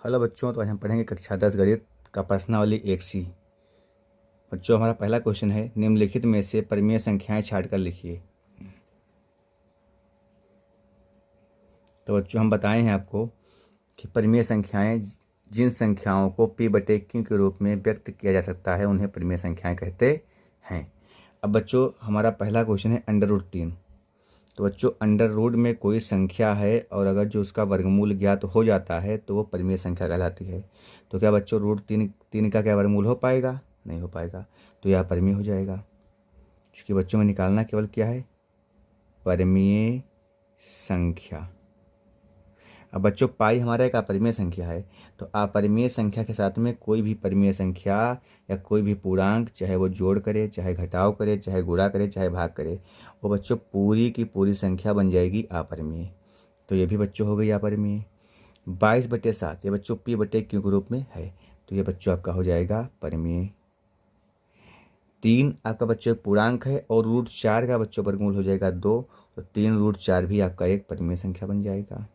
Hello बच्चों, तो आज हम पढ़ेंगे कक्षा 10 गणित का प्रश्नावली 1C। बच्चों, हमारा पहला क्वेश्चन है, निम्नलिखित में से परिमेय संख्याएं छांटकर लिखिए। तो बच्चों, हम बताए हैं आपको कि परिमेय संख्याएं जिन संख्याओं को p/q के रूप में व्यक्त किया जा सकता है उन्हें परिमेय संख्याएं कहते हैं। अब बच्चों, हमारा पहला क्वेश्चन है √3। तो बच्चों, अंडर रूट में कोई संख्या है और अगर जो उसका वर्गमूल ज्ञात हो जाता है तो वो परिमेय संख्या कहलाती है। तो क्या बच्चों √3 का क्या वर्गमूल हो पाएगा? नहीं हो पाएगा, तो यह परिमेय हो जाएगा। क्योंकि बच्चों में निकालना केवल क्या है? परिमेय संख्या। अब बच्चों, पाई हमारा एक अपरिमेय संख्या है, तो अपरिमेय संख्या के साथ में कोई भी परिमेय संख्या या कोई भी पूर्णांक, चाहे वो जोड़ करे, चाहे घटाव करे, चाहे गुणा करे, चाहे भाग करे, वो बच्चों पूरी की पूरी संख्या बन जाएगी अपरिमेय। तो ये भी बच्चों हो गई अपरिमेय। 22/7 ये बच्चों p/q के रूप में है, तो ये बच्चों आपका हो जाएगा परिमेय। 3 आपका बच्चों एक पूर्णांक है और √4 का बच्चों वर्गमूल हो जाएगा 2, तो 3√4 भी आपका एक परिमेय संख्या बन जाएगा।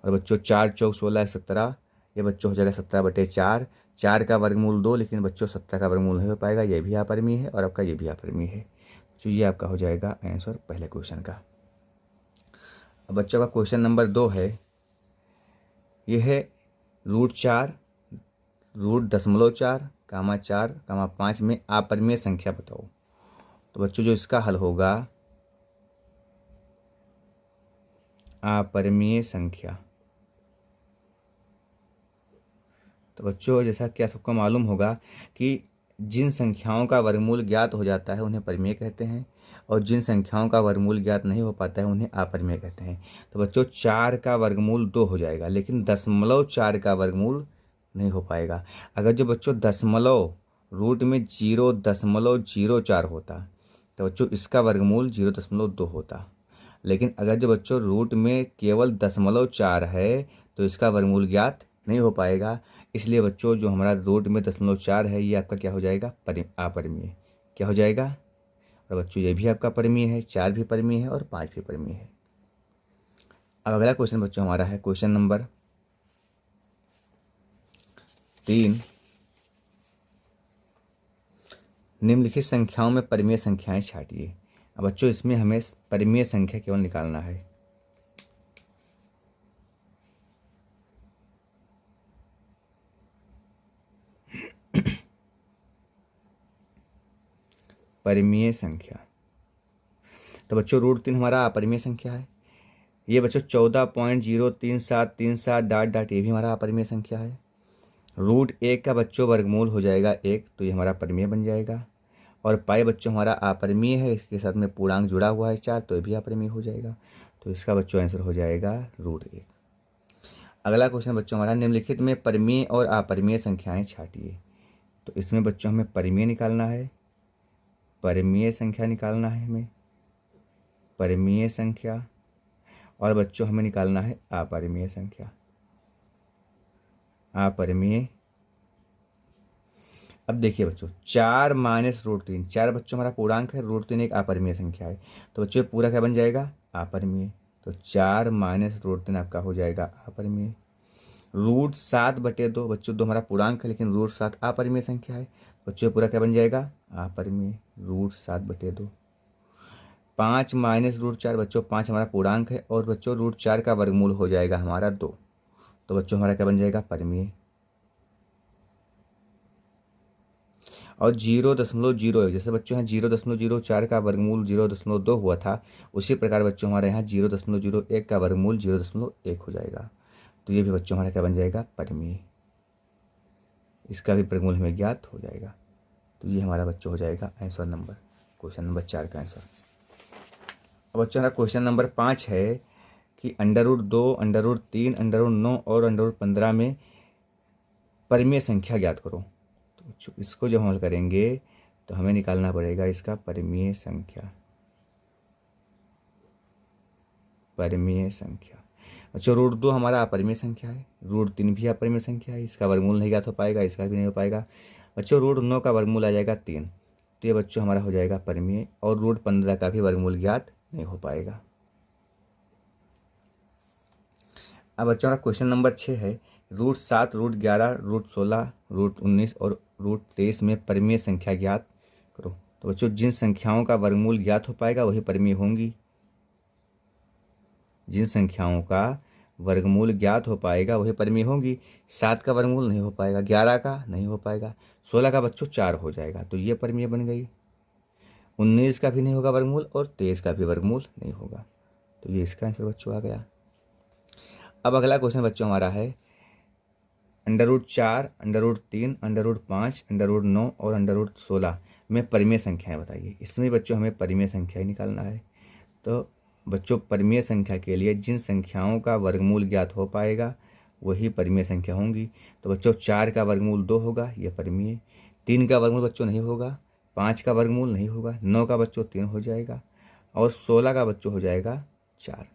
और बच्चों 4 चौक 16 17 ये बच्चों हो जाएगा 17/4। 4 का वर्गमूल 2, लेकिन बच्चों 17 का वर्गमूल नहीं हो पाएगा, ये भी अपरिमेय है और आपका ये भी अपरिमेय है। तो ये आपका हो जाएगा आंसर पहले क्वेश्चन का। अब बच्चों का क्वेश्चन नंबर 2 है, यह है √4, √.4, (4, 5 में अपरिमेय संख्या बताओ। तो बच्चों जो इसका हल होगा अपरिमेय संख्या। तो बच्चों, जैसा कि आप सबको मालूम होगा कि जिन संख्याओं का वर्गमूल ज्ञात हो जाता है उन्हें परिमेय कहते हैं और जिन संख्याओं का वर्गमूल ज्ञात नहीं हो पाता है उन्हें अपरिमेय कहते हैं। तो बच्चों 4 का वर्गमूल 2 हो जाएगा, लेकिन 0.4 का वर्गमूल नहीं हो पाएगा। अगर जो बच्चों दशमलव रूट में 0.04 होता तो बच्चों इसका वर्गमूल 0.2 होता, लेकिन अगर जो बच्चों रूट में केवल 0.4 है तो इसका वर्गमूल ज्ञात नहीं हो पाएगा। इसलिए बच्चों जो हमारा रूट में 0.4 है ये आपका क्या हो जाएगा? अपरिमेय। क्या हो जाएगा? और बच्चों ये भी आपका परिमेय है, 4 भी परिमेय है और 5 भी परिमेय है। अब अगला क्वेश्चन बच्चों हमारा है क्वेश्चन नंबर 3। निम्नलिखित संख्याओं में परिमेय संख्याएं छांटिए। अब बच्चों इसमें हमें परिमेय संख्या केवल निकालना है। परिमेय संख्या। तो बच्चों √3 हमारा अपरिमेय संख्या है। ये बच्चों 14.03737 ... ये भी हमारा अपरिमेय संख्या है। √1 का बच्चों वर्गमूल हो जाएगा 1, तो ये हमारा परिमेय बन जाएगा। और पाई बच्चों हमारा अपरिमेय है, इसके साथ में पूर्णांक जुड़ा हुआ है 4, तो ये भी अपरिमेय हो जाएगा। तो इसका बच्चों आंसर हो जाएगा √1। अगला क्वेश्चन बच्चों हमारा, निम्नलिखित में परिमेय और अपरिमेय संख्याएं छांटिए। तो इसमें बच्चों हमें परिमेय निकालना है, परिमेय संख्या निकालना है हमें, परिमेय संख्या, और बच्चों हमें निकालना है अपरिमेय संख्या, अपरिमेय। अब देखिए बच्चों 4 - √3, 4 बच्चों हमारा पूर्णांक है, √3 एक अपरिमेय संख्या है, तो बच्चों पूरा क्या बन जाएगा? अपरिमेय। तो 4 - √3 आपका हो जाएगा अपरिमेय। √7/2 बच्चों 2 हमारा पूर्णांक है, लेकिन √7 अपरिमेय संख्या है, बच्चों पूरा क्या बन जाएगा? अपरिमेय, √7/2। 5 - √4 बच्चों 5 हमारा पूर्णांक है और बच्चों √4 का वर्गमूल हो जाएगा हमारा 2, तो बच्चों हमारा क्या बन जाएगा? परिमेय। और 0.01, जैसे बच्चों यहाँ 0.04 का वर्गमूल 0.2 हुआ था, उसी प्रकार बच्चों हमारे यहाँ 0.01 का वर्गमूल 0.1 हो जाएगा, तो ये भी बच्चों हमारा क्या बन जाएगा? परिमेय। इसका भी वर्गमूल हमें ज्ञात हो जाएगा, तो ये हमारा बच्चों हो जाएगा आंसर नंबर, क्वेश्चन नंबर 4 का आंसर। अब बच्चों हमारा क्वेश्चन नंबर 5 है कि √2, √3, √9 और √15 में परिमेय संख्या ज्ञात करो। तो बच्चों इसको जब हम हल करेंगे तो हमें निकालना पड़ेगा इसका परिमेय संख्या, परिमेय संख्या। बच्चों √2 हमारा अपरिमेय संख्या है, √3 भी अपरिमेय संख्या है, इसका वर्गमूल नहीं ज्ञात हो पाएगा, इसका भी नहीं हो पाएगा। बच्चों √9 का वर्गमूल आ जाएगा 3, तो ये बच्चों हमारा हो जाएगा परिमेय, और √15 का भी वर्गमूल ज्ञात नहीं हो पाएगा। अब बच्चों हमारा क्वेश्चन नंबर 6 है √7, √11, √16, √19 और √23 में परिमेय संख्या ज्ञात करो। तो बच्चों जिन संख्याओं का वर्गमूल ज्ञात हो पाएगा वही परिमेय होंगी। जिन संख्याओं का वर्गमूल ज्ञात हो पाएगा वही परिमेय होंगी। 7 का वर्गमूल नहीं हो पाएगा, 11 का नहीं हो पाएगा, 16 का बच्चों 4 हो जाएगा, तो ये परिमेय बन गई। 19 का भी नहीं होगा वर्गमूल और 23 का भी वर्गमूल नहीं होगा, तो ये इसका आंसर बच्चों आ गया। अब अगला क्वेश्चन बच्चों हमारा है √4, √3, √5, √9 और √16 में परिमेय संख्याएं बताइए। इसमें बच्चों हमें परिमेय संख्या ही निकालना है। तो बच्चों परिमेय संख्या के लिए जिन संख्याओं का वर्गमूल ज्ञात हो पाएगा वही परिमेय संख्या होंगी। तो बच्चों 4 का वर्गमूल 2 होगा, यह परिमेय। 3 का वर्गमूल बच्चों नहीं होगा, 5 का वर्गमूल नहीं होगा, 9 का बच्चों 3 हो जाएगा और 16 का बच्चों हो जाएगा 4।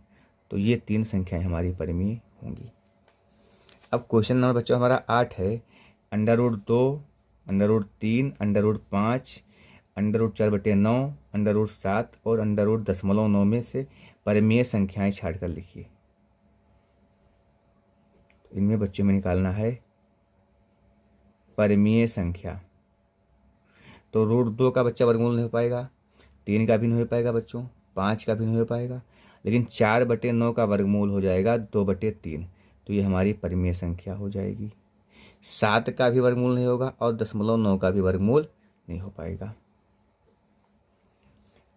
तो ये 3 संख्याएं हमारी परिमेय होंगी। अब क्वेश्चन नंबर बच्चों हमारा 8 है √2, √3, √5, √4/9, √7 और √0.9 में से परिमेय संख्याएं छाट कर लिखिए। इनमें बच्चों में निकालना है परिमेय संख्या। तो √2 का बच्चा वर्गमूल नहीं हो पाएगा, 3 का भी नहीं हो पाएगा बच्चों, 5 का भी नहीं हो पाएगा, लेकिन 4/9 का वर्गमूल हो जाएगा 2/3, तो ये हमारी परिमेय संख्या हो जाएगी। 7 का भी वर्गमूल नहीं होगा और 0.9 का भी वर्गमूल नहीं हो पाएगा।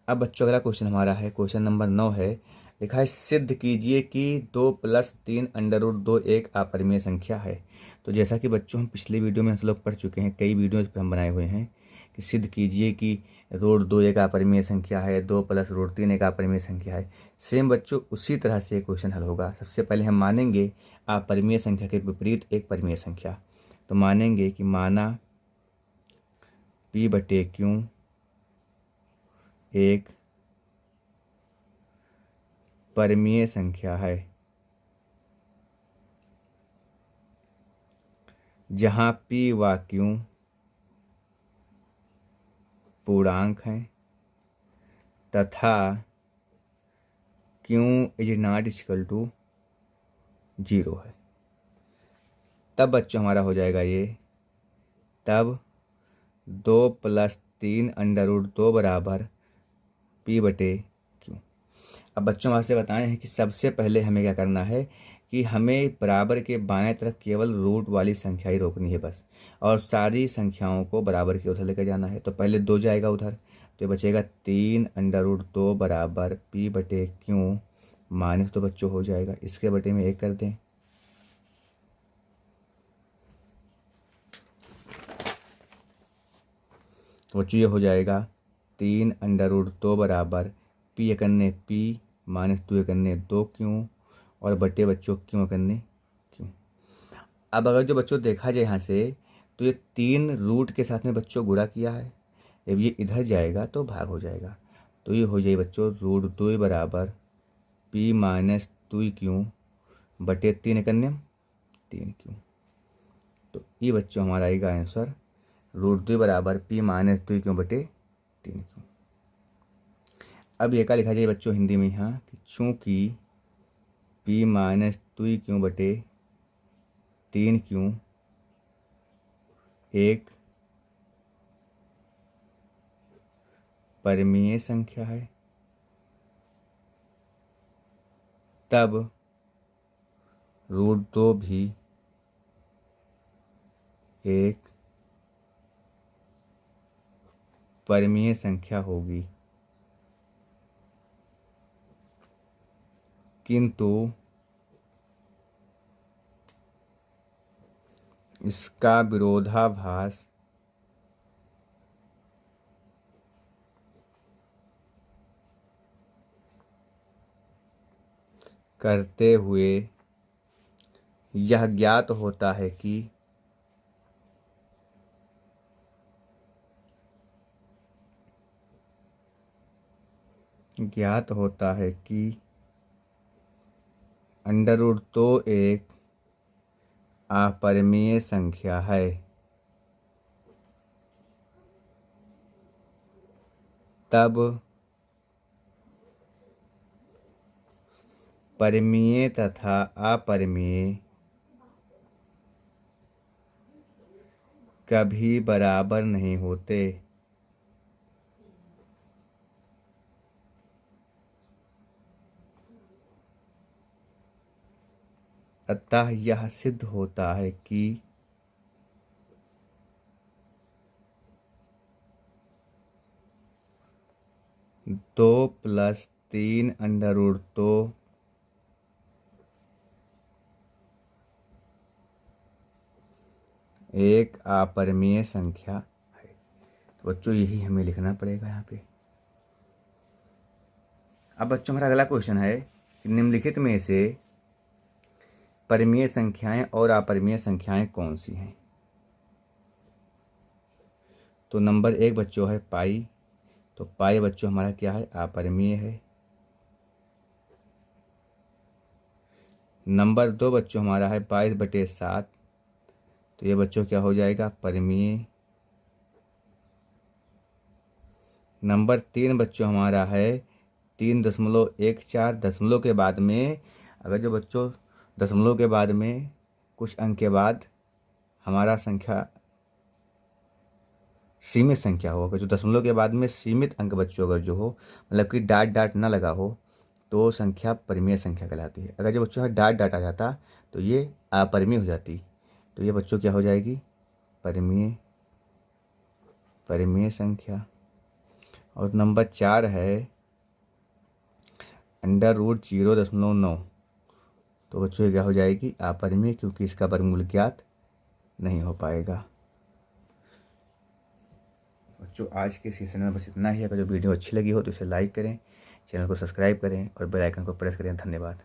अब बच्चों अगला क्वेश्चन हमारा है क्वेश्चन नंबर 9 है, लिखा है सिद्ध कीजिए कि 2 + 3 √2 एक अपरिमेय संख्या है। तो जैसा कि बच्चों हम पिछले वीडियो में हम लोग पढ़ चुके हैं, कई वीडियो इस पर हम बनाए हुए हैं कि सिद्ध कीजिए कि √2 एक अपरिमेय संख्या है, 2 + √3 एक अपरिमेय संख्या है। सेम बच्चों उसी तरह से क्वेश्चन हल होगा। सबसे पहले हम मानेंगे अपरिमेय संख्या के विपरीत एक परिमेय संख्या। तो मानेंगे कि माना P/Q एक परिमेय संख्या है जहाँ P व Q पूर्णांक हैं तथा Q ≠ 0 है। तब बच्चों हमारा हो जाएगा ये, तब 2 + 3 √2 बराबर P/Q। अब बच्चों वहाँ से बताए हैं कि सबसे पहले हमें क्या करना है कि हमें बराबर के बाएं तरफ केवल रूट वाली संख्या ही रोकनी है बस, और सारी संख्याओं को बराबर के उधर लेकर जाना है। तो पहले 2 जाएगा उधर, तो ये बचेगा 3 √2 बराबर P/Q माइनस, तो बच्चों हो जाएगा इसके बटे में 1 कर दें। तो बच्चों ये हो जाएगा 3 √2 बराबर P माइनस 2 और बटे बच्चों Q। अब अगर जो बच्चों देखा जाए यहाँ से, तो ये 3 रूट के साथ में बच्चों गुणा किया है, जब ये इधर जाएगा तो भाग हो जाएगा। तो ये हो जाएगा बच्चों √2 बराबर P माइनस 2Q बटे 3Q। तो ये बच्चों हमारा आएगा आंसर √2 बराबर P माइनस 2Q बटे 3Q। अब ये क्या लिखा जाए बच्चों हिंदी में यहाँ कि चूँकि P माइनस 2Q बटे 3Q एक परिमेय संख्या है, तब √2 भी एक परिमेय संख्या होगी, किंतु इसका विरोधाभास करते हुए यह ज्ञात होता है कि √2 एक अपरिमेय संख्या है, तब परिमेय तथा अपरिमेय कभी बराबर नहीं होते। अतः यह सिद्ध होता है कि 2 + 3 √2 एक अपरिमेय संख्या है। तो बच्चों यही हमें लिखना पड़ेगा यहाँ पे। अब बच्चों हमारा अगला क्वेश्चन है कि निम्नलिखित में से परिमेय संख्याएं और अपरिमेय संख्याएं कौन सी हैं। तो नंबर 1 बच्चों है पाई। तो पाई बच्चों हमारा क्या है, अपरिमेय है। नंबर 2 बच्चों हमारा है 22/7। तो ये बच्चों क्या हो जाएगा, परिमेय। नंबर 3 बच्चों हमारा है 3.14। दशमलव के बाद में अगर जो बच्चों दशमलव के बाद में कुछ अंक के बाद हमारा संख्या सीमित संख्या हो, अगर जो दशमलव के बाद में सीमित अंक बच्चों अगर जो हो, मतलब कि डाट डाट ना लगा हो, तो संख्या परिमेय संख्या कहलाती है। अगर जो बच्चों का डाट डाट आ जाता तो ये अपरिमेय हो जाती। तो ये बच्चों क्या हो जाएगी, परिमेय संख्या। और नंबर 4 है √0.9। तो बच्चों ये क्या हो जाएगी, अपरिमेय, क्योंकि इसका वर्गमूल ज्ञात नहीं हो पाएगा। बच्चों आज के सेशन में बस इतना ही। अगर जो वीडियो अच्छी लगी हो तो इसे लाइक करें, चैनल को सब्सक्राइब करें और बेल आइकन को प्रेस करें। धन्यवाद।